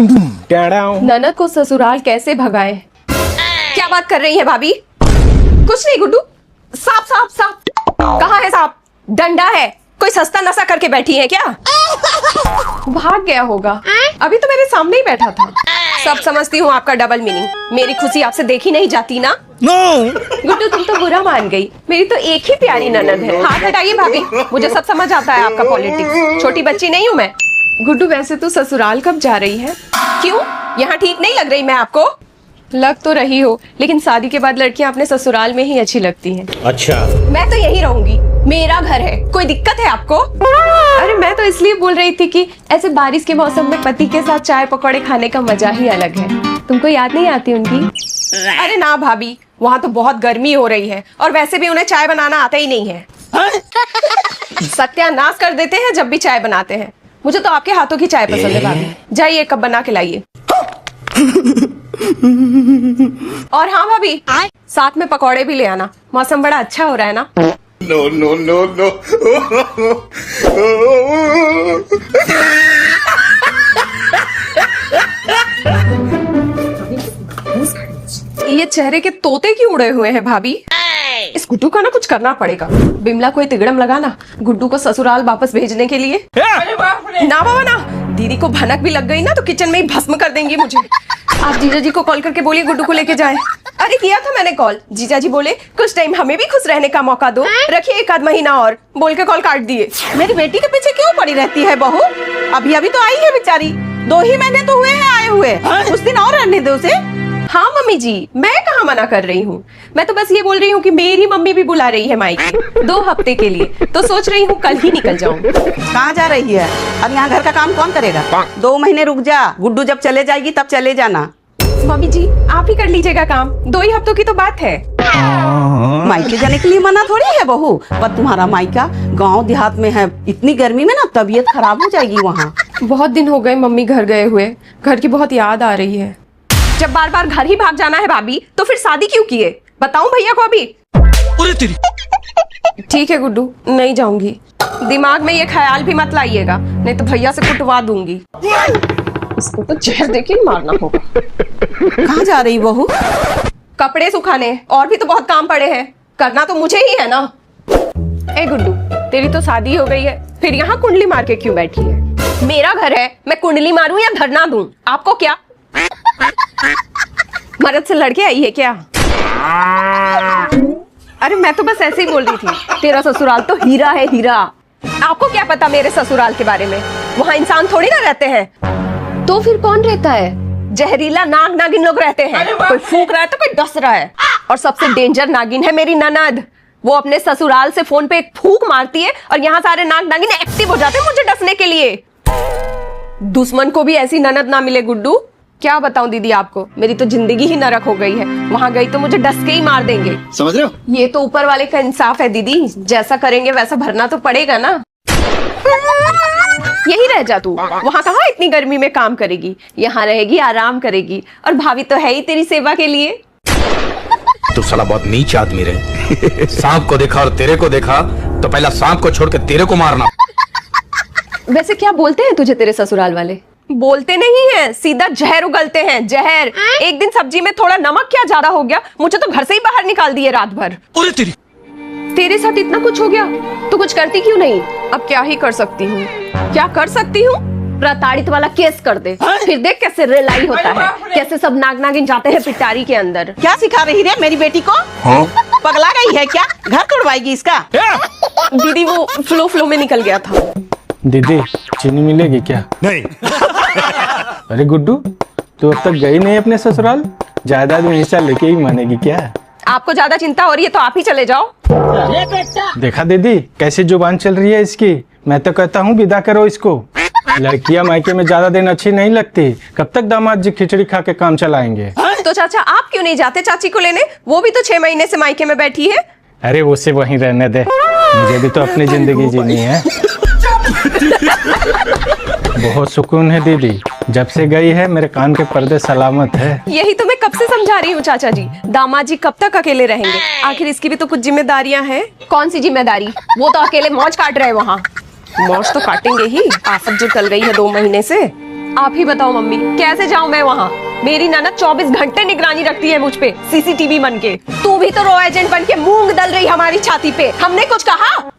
ननद को ससुराल कैसे भगाए? क्या बात कर रही है भाभी? कुछ नहीं गुड्डू, सांप सांप सांप। कहाँ है सांप? डंडा है। कोई सस्ता नशा करके बैठी है क्या? भाग गया होगा, अभी तो मेरे सामने ही बैठा था। सब समझती हूँ आपका डबल मीनिंग। मेरी खुशी आपसे देखी नहीं जाती ना? गुड्डू तुम तो बुरा मान गई। मेरी तो एक ही प्यारी ननद है। हाथ हटाइए भाभी, मुझे सब समझ आता है आपका पॉलिटिक्स। छोटी बच्ची नहीं हूँ मैं। गुड्डू वैसे तो ससुराल कब जा रही है? क्यों, यहाँ ठीक नहीं लग रही मैं आपको? लग तो रही हो, लेकिन शादी के बाद लड़कियां अपने ससुराल में ही अच्छी लगती हैं। अच्छा, मैं तो यही रहूंगी, मेरा घर है। कोई दिक्कत है आपको? अरे मैं तो इसलिए बोल रही थी कि ऐसे बारिश के मौसम में पति के साथ चाय पकौड़े खाने का मजा ही अलग है। तुमको याद नहीं आती उनकी? अरे ना भाभी, वहाँ तो बहुत गर्मी हो रही है और वैसे भी उन्हें चाय बनाना आता ही नहीं है। सत्यानाश कर देते हैं जब भी चाय बनाते हैं। मुझे तो आपके हाथों की चाय पसंद है भाभी। जाइए कप बना के लाइए। और हाँ भाभी, साथ में पकौड़े भी ले आना। मौसम बड़ा अच्छा हो रहा है ना? No no no no. ये चेहरे के तोते क्यों उड़े हुए हैं भाभी? इस गुड्डू का ना कुछ करना पड़ेगा। बिमला कोई तिगड़म लगाना गुड्डू को ससुराल वापस भेजने के लिए। ना बाबा ना, दीदी को भनक भी लग गई ना तो किचन में ही भस्म कर देंगी मुझे। आप जीजा जी को कॉल करके बोलिए गुड्डू को लेके जाएं। अरे किया था मैंने कॉल, जीजा जी बोले कुछ टाइम हमें भी खुश रहने का मौका दो, रखिए एक आध महीना और, बोल के कॉल काट दिए। मेरी बेटी के पीछे क्यों पड़ी रहती है बहू? अभी अभी तो आई है बेचारी, 2 ही महीने तो हुए हैं आए हुए। कुछ दिन और रहने दो उसे। हाँ मम्मी जी, मैं कहाँ मना कर रही हूँ। मैं तो बस ये बोल रही हूँ कि मेरी मम्मी भी बुला रही है मायके 2 हफ्ते के लिए, तो सोच रही हूँ कल ही निकल जाऊँ। कहाँ जा रही है? अब यहाँ घर का काम कौन करेगा? 2 महीने रुक जा, गुड्डू जब चले जाएगी तब चले जाना। मम्मी जी आप ही कर लीजिएगा काम, 2 ही हफ्तों की तो बात है। मायके जाने के लिए मना थोड़ी है बहू, पर तुम्हारा मायका गांव देहात में है। इतनी गर्मी में ना तबीयत खराब हो जाएगी वहाँ। बहुत दिन हो गए मम्मी घर गए हुए, घर की बहुत याद आ रही है। जब बार बार घर ही भाग जाना है भाभी तो फिर शादी क्यों किए? बताऊं भैया को अभी? ठीक है गुड्डू, नहीं जाऊंगी। दिमाग में ये ख्याल भी मत लाइएगा, नहीं तो भैया से कुटवा दूंगी। इसको तो जहर देके ही मारना होगा। कहाँ जा रही बहू? कपड़े सुखाने, और भी तो बहुत काम पड़े हैं, करना तो मुझे ही है ना। ए गुड्डू, तेरी तो शादी हो गई है, फिर यहाँ कुंडली मार के क्यों बैठी है? मेरा घर है, मैं कुंडली मारूं या धरना दूं, आपको क्या? मर्द से लड़के आई है क्या? अरे मैं तो बस ऐसे ही बोल रही थी। तेरा ससुराल तो हीरा है, हीरा। आपको क्या पता मेरे ससुराल के बारे में? वहाँ इंसान थोड़ी ना रहते हैं। तो फिर कौन रहता है? जहरीला नाग नागिन लोग रहते हैं। कोई फूंक रहा है तो कोई डस रहा है। और सबसे डेंजर नागिन है मेरी ननद। वो अपने ससुराल से फोन पे एक फूंक मारती है और यहाँ सारे नाग नागिन एक्टिव हो जाते हैं मुझे डसने के लिए। दुश्मन को भी ऐसी ननद ना मिले गुड्डू। क्या बताऊं दीदी आपको, मेरी तो जिंदगी ही नरक हो गई है। वहां गई तो मुझे डस के ही मार देंगे। समझ रहे हो? ये तो ऊपर वाले का इंसाफ है दीदी, जैसा करेंगे वैसा भरना तो पड़ेगा ना। यही रह जा तू, वहाँ कहाँ इतनी गर्मी में काम करेगी, यहाँ रहेगी आराम करेगी। और भाभी तो है ही तेरी सेवा के लिए। तू साला बहुत नीच आदमी रहे। सांप को देखा और तेरे को देखा तो पहला सांप को छोड़ के तेरे को मारना। वैसे क्या बोलते हैं तुझे तेरे ससुराल वाले? बोलते नहीं है, सीधा जहर उगलते हैं, जहर। एक दिन सब्जी में थोड़ा नमक क्या ज्यादा हो गया, मुझे तो घर से ही बाहर निकाल दिए रात भर। तेरे साथ इतना कुछ हो गया तो कुछ करती क्यों नहीं? अब क्या ही कर सकती हूँ? क्या कर सकती हूँ? प्रताड़ित वाला केस कर दे, फिर देख कैसे रिलाई होता है, कैसे सब नाग नागिन जाते हैं पिटारी के अंदर। क्या सिखा रही रे मेरी बेटी को? पगला गई है क्या? घर तोड़वाएगी इसका? दीदी वो फ्लो में निकल गया था। दीदी चीनी मिलेगी क्या? नहीं। अरे गुड्डू, तू अब तक गई नहीं अपने ससुराल, जायदाद में हिस्सा लेके ही मानेगी क्या? आपको ज्यादा चिंता हो रही है तो आप ही चले जाओ। देखा दीदी कैसी जुबान चल रही है इसकी। मैं तो कहता हूँ विदा करो इसको। लड़कियां मायके में ज्यादा दिन अच्छी नहीं लगती। कब तक दामाद जी खिचड़ी खा के काम चलाएंगे? तो चाचा आप क्यों नहीं जाते चाची को लेने? वो भी तो 6 महीने से मायके में बैठी है। अरे उसे वहीं रहने दे, मुझे भी तो अपनी जिंदगी जीनी है। बहुत सुकून है दीदी, जब से गई है मेरे कान के पर्दे सलामत है। यही तो मैं कब से समझा रही हूँ चाचा जी, दामाद जी कब तक अकेले रहेंगे? आखिर इसकी भी तो कुछ जिम्मेदारियां हैं। कौन सी जिम्मेदारी? वो तो अकेले मौज काट रहे हैं वहाँ। मौज तो काटेंगे ही, आफत जो चल गई है 2 महीने से। आप ही बताओ मम्मी, कैसे जाऊं मैं वहाँ? मेरी ननद 24 घंटे निगरानी रखती है मुझ पे, सीसीटीवी बन के। तू भी तो रो एजेंट बन के मूंग दल रही हमारी छाती पे। हमने कुछ कहा?